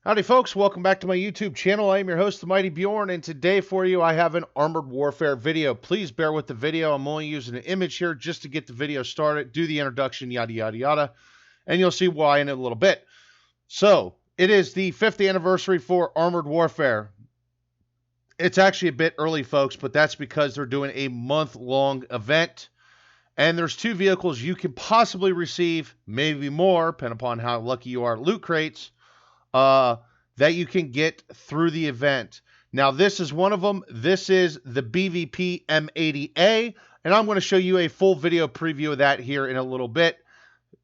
Howdy folks, welcome back to my YouTube channel. I am your host, the Mighty Bjorn, and today for you I have an Armored Warfare video. Please bear with the video. I'm only using an image here just to get the video started, do the introduction, yada yada yada, and you'll see why in a little bit. So, it is the 5th anniversary for Armored Warfare. It's actually a bit early, folks, but that's because they're doing a month-long event, and there's 2 vehicles you can possibly receive, maybe more, depending upon how lucky you are at loot crates, that you can get through the event. Now, this is one of them. This is the BVP M80A, and I'm going to show you a full video preview of that here in a little bit.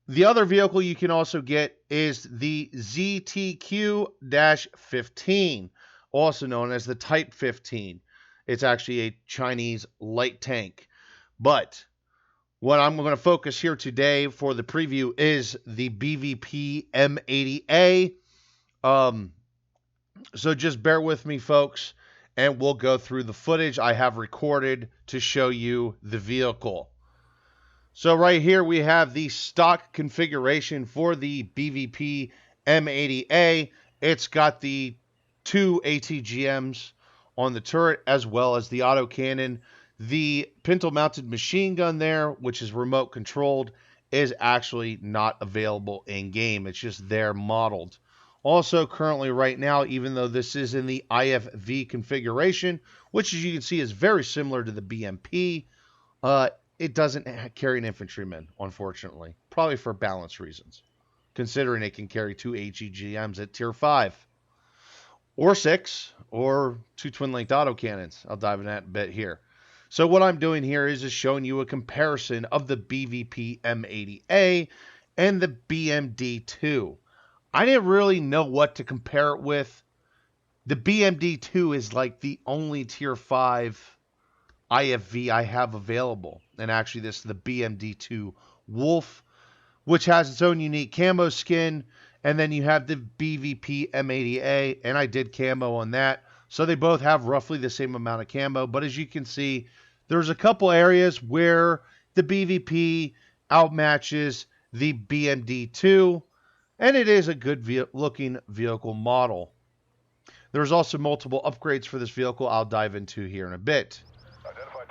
The other vehicle you can also get is the ZTQ-15, also known as the Type 15. It's actually a Chinese light tank. But what I'm going to focus here today for the preview is the BVP M80A. So just bear with me, folks, and we'll go through the footage I have recorded to show you the vehicle. So right here we have the stock configuration for the BVP M80A. It's got the 2 ATGMs on the turret as well as the autocannon. The pintle-mounted machine gun there, which is remote controlled, is actually not available in-game. It's just there modeled. Also, currently right now, even though this is in the Ifv configuration, which as you can see is very similar to the BMP, it doesn't carry an infantryman, unfortunately. Probably for balance reasons, considering it can carry 2 ATGMs at tier 5. Or 6, or 2 twin-linked autocannons. I'll dive into that a bit here. So what I'm doing here is just showing you a comparison of the BVP M80A and the BMD2. I didn't really know what to compare it with. The BMD2 is like the only tier 5 IFV I have available. And actually this is the BMD2 Wolf, which has its own unique camo skin. And then you have the BVP M80A, and I did camo on that. So they both have roughly the same amount of camo. But as you can see, there's a couple areas where the BVP outmatches the BMD2. And it is a good looking vehicle model. There's also multiple upgrades for this vehicle I'll dive into here in a bit.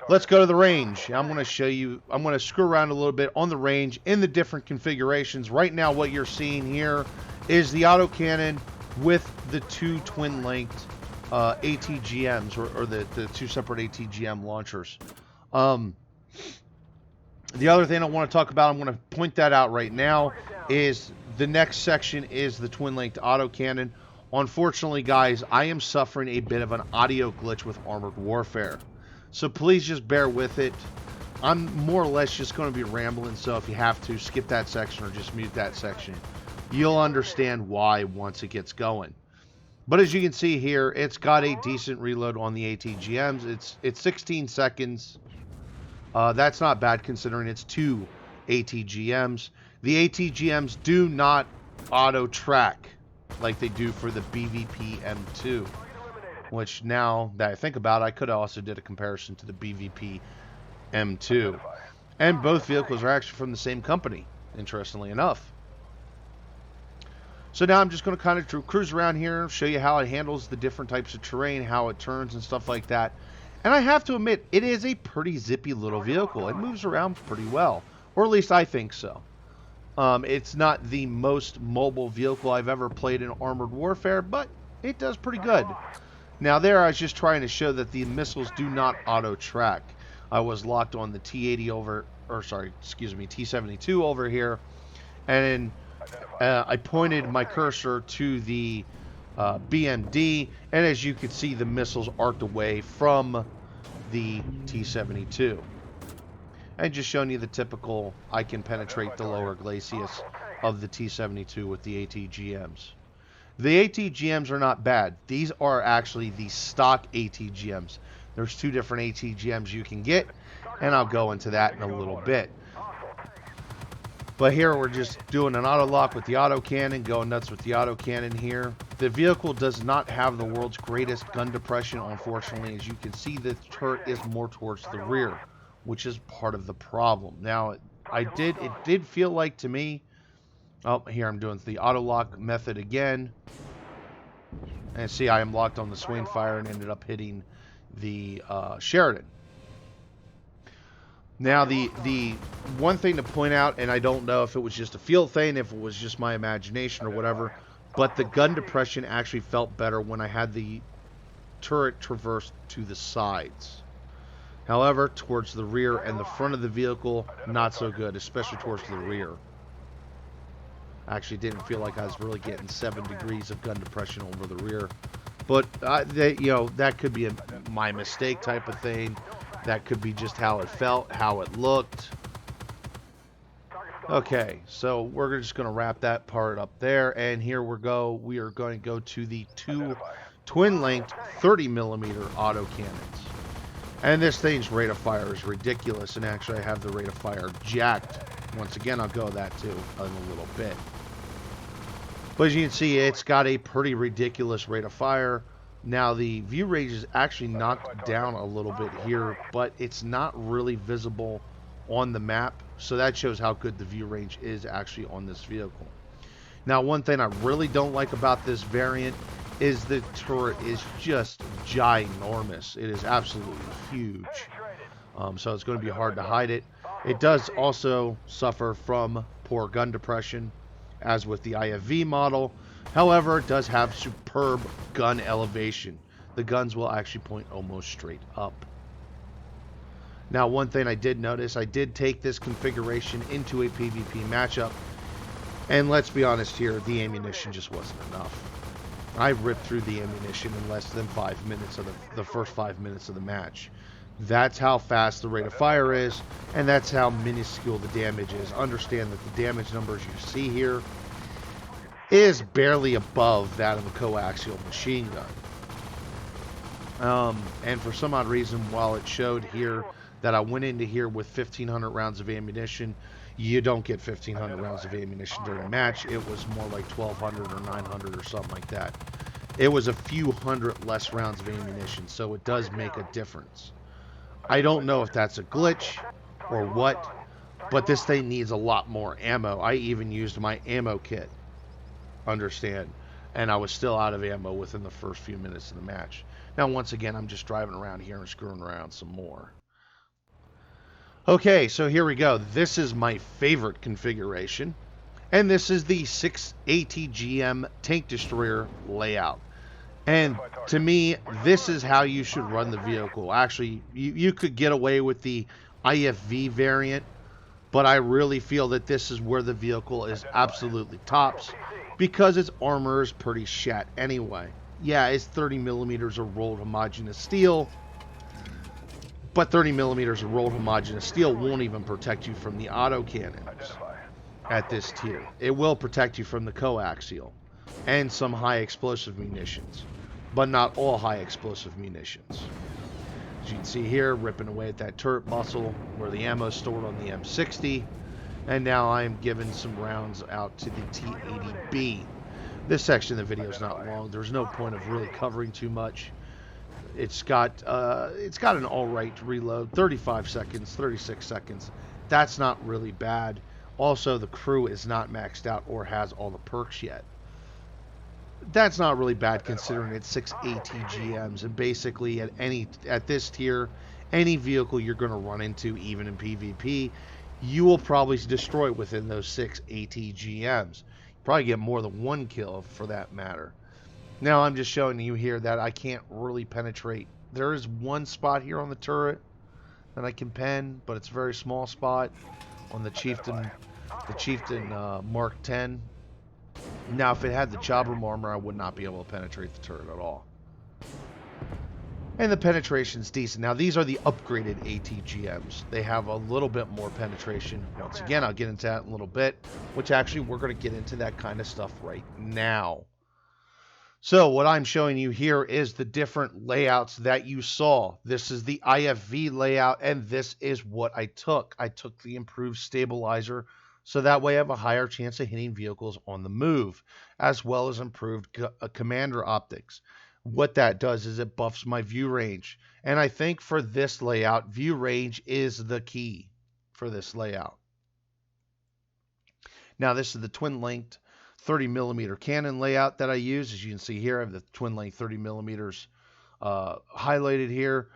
Let's go to the range. I'm going to show you, I'm going to screw around a little bit on the range in the different configurations. Right now what you're seeing here is the autocannon with the 2 twin-linked ATGMs, or the 2 separate ATGM launchers. The other thing I want to talk about, I'm going to point that out right now, is the next section is the twin-linked autocannon. Unfortunately, guys, I am suffering a bit of an audio glitch with Armored Warfare. So please just bear with it. I'm more or less just going to be rambling, so if you have to, skip that section or just mute that section. You'll understand why once it gets going. But as you can see here, it's got a decent reload on the ATGMs. It's 16 seconds. That's not bad considering it's 2 ATGMs. The ATGMs do not auto-track like they do for the BVP M2, which now that I think about it, I could have also did a comparison to the BVP M2. And both vehicles are actually from the same company, interestingly enough. So now I'm just going to kind of cruise around here, show you how it handles the different types of terrain, how it turns and stuff like that. And I have to admit, it is a pretty zippy little vehicle. It moves around pretty well, or at least I think so. It's not the most mobile vehicle I've ever played in Armored Warfare, but it does pretty good. Now there I was just trying to show that the missiles do not auto-track. I was locked on the T-80 over, or sorry, excuse me, T-72 over here, and I pointed my cursor to the BMD, and as you can see, the missiles arced away from the T-72. And just showing you the typical, I can penetrate the lower glacis of the T-72 with the ATGMs. The ATGMs are not bad. These are actually the stock ATGMs. There's 2 different ATGMs you can get, and I'll go into that in a little bit. But here we're just doing an auto lock with the autocannon, going nuts with the autocannon here. The vehicle does not have the world's greatest gun depression, unfortunately. As you can see, the turret is more towards the rear, which is part of the problem. Now, it did feel like to me, oh, here I'm doing the auto lock method again. And see, I am locked on the swing fire and ended up hitting the Sheridan. Now, the one thing to point out, and I don't know if it was just a field thing, if it was just my imagination or whatever, but the gun depression actually felt better when I had the turret traversed to the sides. However, towards the rear and the front of the vehicle, not so good, especially towards the rear. I actually didn't feel like I was really getting 7 degrees of gun depression over the rear. But, that could be my mistake type of thing. That could be just how it felt, how it looked. Okay, so we're just going to wrap that part up there. And here we go. We are going to go to the 2 twin-linked 30mm autocannons. And this thing's rate of fire is ridiculous. And actually, I have the rate of fire jacked. Once again, I'll go that too in a little bit. But as you can see, it's got a pretty ridiculous rate of fire. Now, the view range is actually knocked down a little bit here, but it's not really visible on the map. So that shows how good the view range is actually on this vehicle. Now, one thing I really don't like about this variant is the turret is just ginormous. It is absolutely huge. So it's going to be hard to hide it. It does also suffer from poor gun depression, as with the Ifv model. However, it does have superb gun elevation. The guns will actually point almost straight up. Now, one thing I did notice, I did take this configuration into a PvP matchup, and let's be honest here, the ammunition just wasn't enough. I ripped through the ammunition in less than 5 minutes of the first 5 minutes of the match. That's how fast the rate of fire is, and that's how minuscule the damage is. Understand that the damage numbers you see here is barely above that of a coaxial machine gun. And for some odd reason, while it showed here that I went into here with 1,500 rounds of ammunition, you don't get 1,500 rounds of ammunition during a match. It was more like 1,200 or 900 or something like that. It was a few hundred less rounds of ammunition, so it does make a difference. I don't know if that's a glitch or what, but this thing needs a lot more ammo. I even used my ammo kit, understand, and I was still out of ammo within the first few minutes of the match. Now, once again, I'm just driving around here and screwing around some more. Okay, so here we go. This is my favorite configuration, and this is the 6 ATGM tank destroyer layout. And to me, this is how you should run the vehicle. Actually, you could get away with the Ifv variant, but I really feel that this is where the vehicle is absolutely tops, because its armor is pretty shat anyway. Yeah, it's 30mm of rolled homogeneous steel, but 30mm of rolled homogeneous steel won't even protect you from the autocannons at this tier. It will protect you from the coaxial and some high explosive munitions, but not all high explosive munitions. As you can see here, ripping away at that turret muscle where the ammo is stored on the M60, and now I'm giving some rounds out to the T80B. This section of the video is not long. There's no point of really covering too much. It's got an alright reload, 35 seconds, 36 seconds. That's not really bad. Also, the crew is not maxed out or has all the perks yet. That's not really bad considering it's 6 ATGMs, and basically at this tier, any vehicle you're going to run into, even in PvP, you will probably destroy within those 6 ATGMs. Probably get more than one kill for that matter. Now I'm just showing you here that I can't really penetrate. There is one spot here on the turret that I can pen, but it's a very small spot on the Chieftain Mark 10. Now, if it had the chopper armor, I would not be able to penetrate the turret at all. And the penetration's decent. Now, these are the upgraded ATGMs. They have a little bit more penetration. Once again, I'll get into that in a little bit, which actually we're going to get into that kind of stuff right now. So what I'm showing you here is the different layouts that you saw. This is the Ifv layout, and this is what I took. I took the improved stabilizer, so that way I have a higher chance of hitting vehicles on the move, as well as improved commander optics. What that does is it buffs my view range. And I think for this layout, view range is the key for this layout. Now, this is the twin-linked 30 millimeter cannon layout that I use. As you can see here, I have the twin length 30 millimeters highlighted here.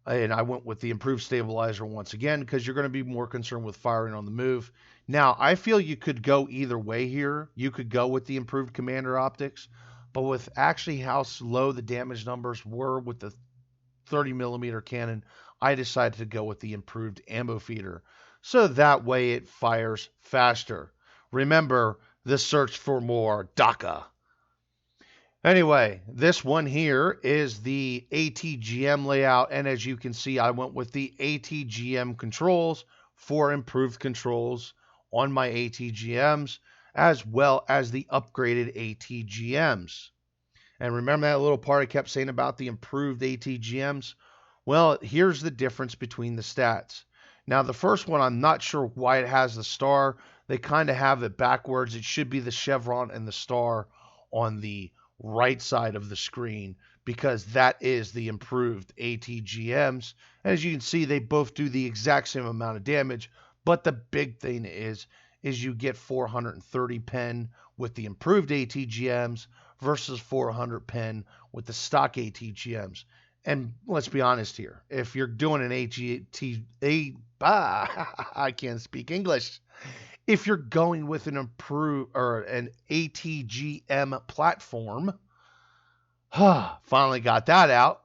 And I went with the improved stabilizer once again because you're going to be more concerned with firing on the move. Now, I feel you could go either way here. You could go with the improved commander optics, but with actually how slow the damage numbers were with the 30 millimeter cannon, I decided to go with the improved ammo feeder. So that way it fires faster. Remember, the search for more DACA. Anyway, this one here is the ATGM layout, and as you can see, I went with the ATGM controls for improved controls on my ATGMs, as well as the upgraded ATGMs. And remember that little part I kept saying about the improved ATGMs? Well, here's the difference between the stats. Now, the first one, I'm not sure why it has the star. They kind of have it backwards. It should be the chevron and the star on the right side of the screen because that is the improved ATGMs. As you can see, they both do the exact same amount of damage, but the big thing is you get 430 pen with the improved ATGMs versus 400 pen with the stock ATGMs. And let's be honest here, if you're doing an I can't speak English. If you're going with an improved or an ATGM platform, finally got that out,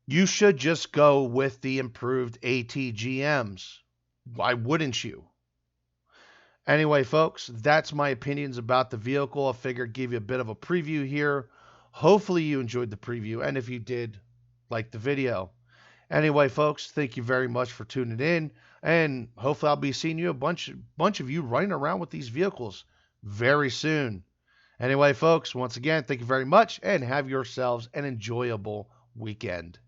you should just go with the improved ATGMs. Why wouldn't you? Anyway, folks, that's my opinions about the vehicle. I figured give you a bit of a preview here. Hopefully you enjoyed the preview, and if you did, like the video. Anyway, folks, thank you very much for tuning in, and hopefully I'll be seeing you, a bunch of you running around with these vehicles very soon. Anyway, folks, once again, thank you very much, and have yourselves an enjoyable weekend.